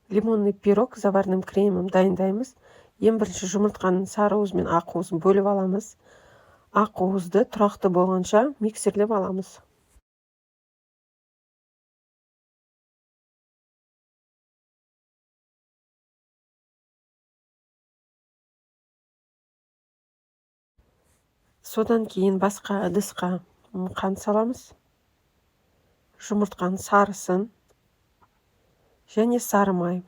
Лимонный пирог с заварным кремом дайындаймыз. Ең бірінші жұмыртқаның сары уызы мен ақ уызын бөліп аламыз. Ақ уызды тұрақты болғанша миксерлеп аламыз. Содан кейін басқа ыдысқа қант саламыз. Жұмыртқаның сарысын және сары май.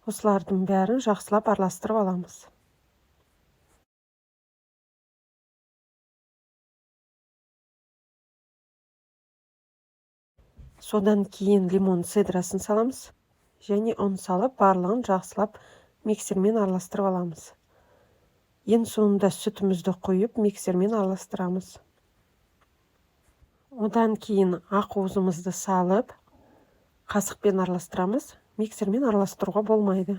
Осылардың бәрін жақсылап араластырып аламыз. Содан кейін лимон цедрасын саламыз және ұн салып, барлығын жақсылап миксермен араластырып аламыз. Ең соңында сүтімізді құйып, миксермен араластырамыз. Одан кейін ақ уызымызды салып, қасықпен араластырамыз. Миксермен араластыруға болмайды.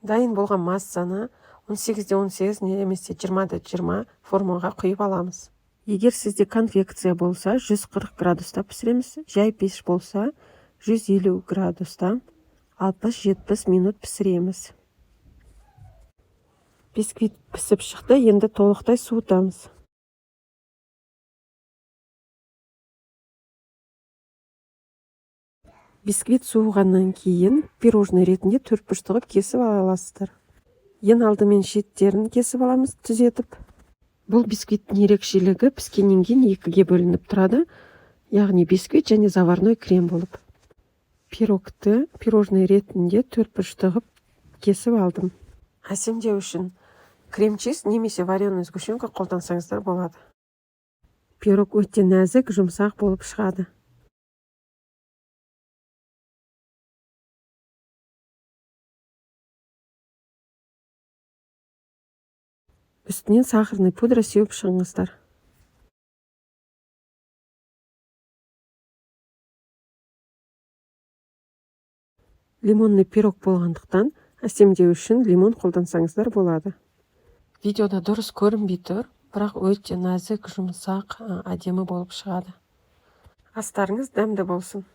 Дайын болған массаны 18-18 немесе 20-20 формаға құйып аламыз. Егер сізде конвекция болса, 140 градуста пісіреміз. Жай пеш болса, 150 градуста 60-70 минут пісіреміз. Бисквит пісіп шықты, енді толықтай суытамыз. Бисквит суығаннан кейін пирожный ретінде төртбұрыш қылып кесіп аласыздар. Ең алдымен шеттерін кесіп аламыз, түзетіп. Бұл бисквиттің ерекшелігі піскеннен кейін екіге бөлініп тұрады, яғни бисквит және заварной крем болып. Пирогты пирожный ретінде төртбұрыш қылып кесіп алдым. Әсемдеу үшін крем-чиз немесе вареный сгущенка қолдансаңыздар болады. Пирог өте нәзік, жұмсақ болып шығады. Үстінен сахарный пудра сеуіп шығыңыздар. Лимонный пирог болғандықтан әсемдеу үшін лимон қолдансаңыздар болады. Видеода дұрыс көрінбей тұр, бірақ өте нәзік, жұмсақ, әдемі болып шығады. Астарыңыз дәмді болсын.